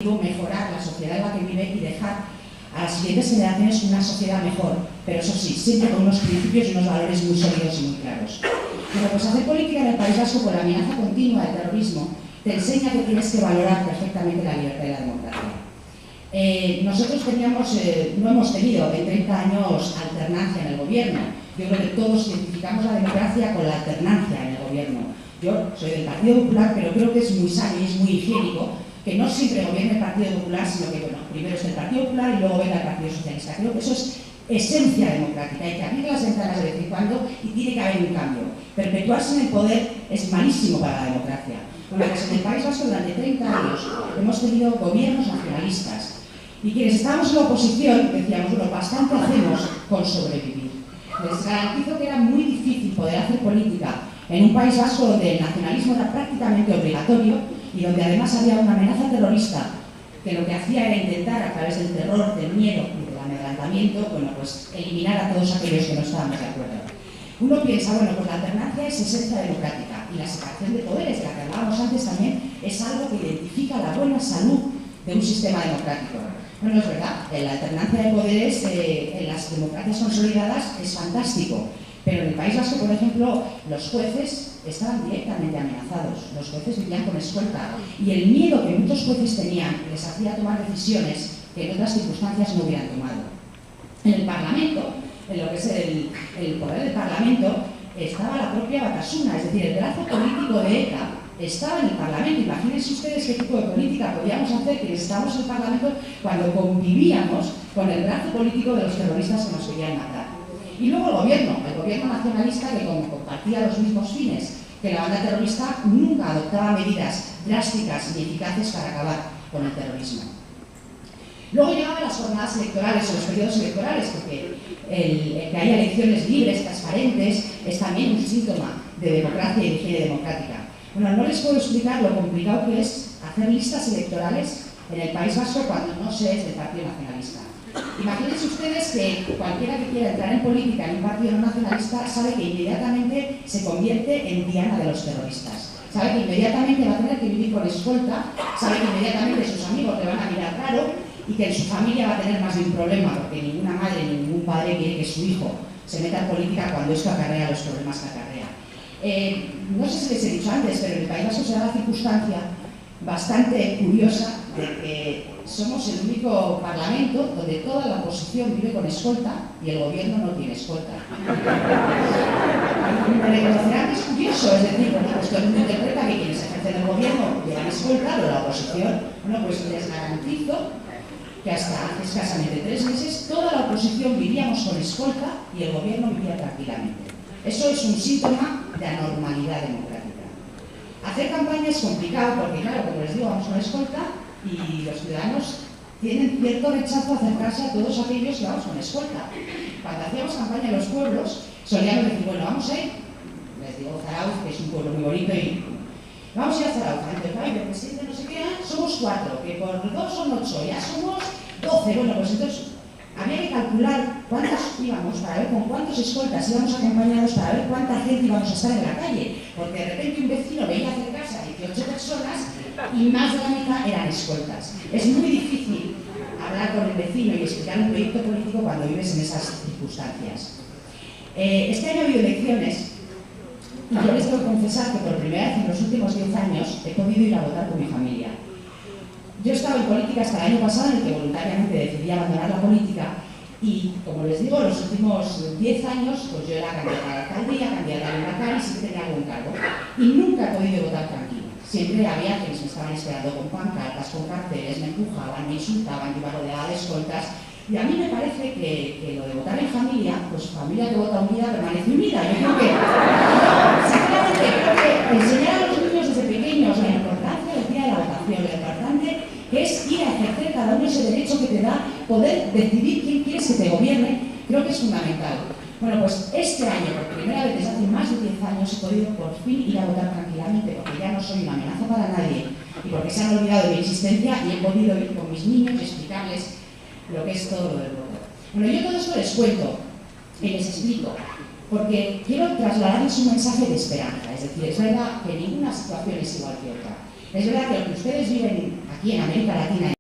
mejorar la sociedad en la que vive y dejar a las siguientes generaciones una sociedad mejor, pero eso sí, siempre con unos principios y unos valores muy sólidos y muy claros. Bueno, pues hacer política en el País Vasco con la amenaza continua del terrorismo te enseña que tienes que valorar perfectamente la libertad y la democracia. Nosotros no hemos tenido en 30 años alternancia en el gobierno. Yo creo que todos identificamos la democracia con la alternancia en el gobierno. Yo soy del Partido Popular, pero creo que es muy sano y es muy higiénico que no siempre gobierne el Partido Popular, sino que bueno, primero es el Partido Popular y luego venga el Partido Socialista. Creo que eso es esencia democrática. Hay que abrir las ventanas de vez en cuando y tiene que haber un cambio. Perpetuarse en el poder es malísimo para la democracia. Bueno, pues en el País Vasco durante 30 años hemos tenido gobiernos nacionalistas y quienes estábamos en la oposición decíamos, bueno, bastante hacemos con sobrevivir. Les garantizo que era muy difícil poder hacer política en un País Vasco donde el nacionalismo era prácticamente obligatorio y donde además había una amenaza terrorista que lo que hacía era intentar a través del terror, del miedo y del amedrentamiento, bueno, pues eliminar a todos aquellos que no estábamos de acuerdo. Uno piensa, bueno, pues la alternancia es esencia democrática y la separación de poderes, de la que hablábamos antes también, es algo que identifica la buena salud de un sistema democrático. Bueno, es verdad, la alternancia de poderes en las democracias consolidadas es fantástico, pero en el País Vasco, por ejemplo, los jueces estaban directamente amenazados, los jueces vivían con escolta y el miedo que muchos jueces tenían les hacía tomar decisiones que en otras circunstancias no hubieran tomado. En el Parlamento, en lo que es el poder del Parlamento, estaba la propia Batasuna, es decir, el brazo político de ETA estaba en el Parlamento. Imagínense ustedes qué tipo de política podíamos hacer que estábamos en el Parlamento cuando convivíamos con el brazo político de los terroristas que nos querían matar. Y luego el gobierno nacionalista, que como compartía los mismos fines que la banda terrorista, nunca adoptaba medidas drásticas y eficaces para acabar con el terrorismo. Luego llegaban las jornadas electorales o los periodos electorales, porque el que haya elecciones libres, transparentes, es también un síntoma de democracia y de higiene democrática. Bueno, no les puedo explicar lo complicado que es hacer listas electorales en el País Vasco cuando no se es del Partido Nacionalista. Imagínense ustedes que cualquiera que quiera entrar en política en un partido no nacionalista sabe que inmediatamente se convierte en diana de los terroristas. Sabe que inmediatamente va a tener que vivir con escolta, sabe que inmediatamente sus amigos le van a mirar raro y que en su familia va a tener más de un problema porque ninguna madre ni ningún padre quiere que su hijo se meta en política cuando esto acarrea los problemas que acarrea. No sé si les he dicho antes, pero en el País Vasco se da la circunstancia bastante curiosa de que somos el único parlamento donde toda la oposición vive con escolta y el gobierno no tiene escolta. Me reconocerán que es curioso, es decir, bueno, pues todo el mundo interpreta que quienes ejercen el gobierno llevan escolta, pero la oposición, bueno, pues les garantizo que hasta hace escasamente 3 meses toda la oposición vivíamos con escolta y el gobierno vivía tranquilamente. Eso es un síntoma de anormalidad democrática. Hacer campaña es complicado porque, claro, como les digo, vamos con escolta y los ciudadanos tienen cierto rechazo a acercarse a todos aquellos que vamos con escolta. Cuando hacíamos campaña en los pueblos, solíamos decir, bueno, vamos a ir, les digo Zarauz, que es un pueblo muy bonito, y vamos a ir a Zarauz, entonces, ay, el presidente no sé qué, somos 4, que por 2 son 8, ya somos 12, bueno, pues entonces había que calcular cuántos íbamos para ver con cuántos escoltas íbamos acompañados para ver cuánta gente íbamos a estar en la calle, porque de repente un vecino veía acercarse a 18 personas y más de la mitad eran escoltas. Es muy difícil hablar con el vecino y explicar un proyecto político cuando vives en esas circunstancias. Este año ha habido elecciones y yo les tengo que confesar que por primera vez en los últimos 10 años he podido ir a votar con mi familia. Yo estaba en política hasta el año pasado, en el que voluntariamente decidí abandonar la política y, como les digo, los últimos 10 años pues yo era candidata a la alcaldía, candidata a Lehendakari y siempre tenía algún cargo. Y nunca he podido votar tranquilo. Siempre había quienes me estaban esperando con pancartas, con carteles, me empujaban, me insultaban, yo iba rodeada de escoltas. Y a mí me parece que lo de votar en familia, pues familia que vota unida permanece unida. Yo creo que, sinceramente, creo que enseñar a los niños desde pequeños la importancia del día de la votación, lo importante que es ir a ejercer cada uno ese derecho que te da poder decidir quién quieres que te gobierne, creo que es fundamental. Bueno, pues este año, por primera vez desde hace más de 10 años, he podido por fin ir a votar tranquilamente, porque ya no soy una amenaza para nadie y porque se han olvidado de mi existencia y he podido ir con mis niños y explicarles lo que es todo lo del voto. Bueno, yo todo esto les cuento y les explico, porque quiero trasladarles un mensaje de esperanza. Es decir, es verdad que ninguna situación es igual que otra. Es verdad que lo que ustedes viven aquí aquí en América Latina.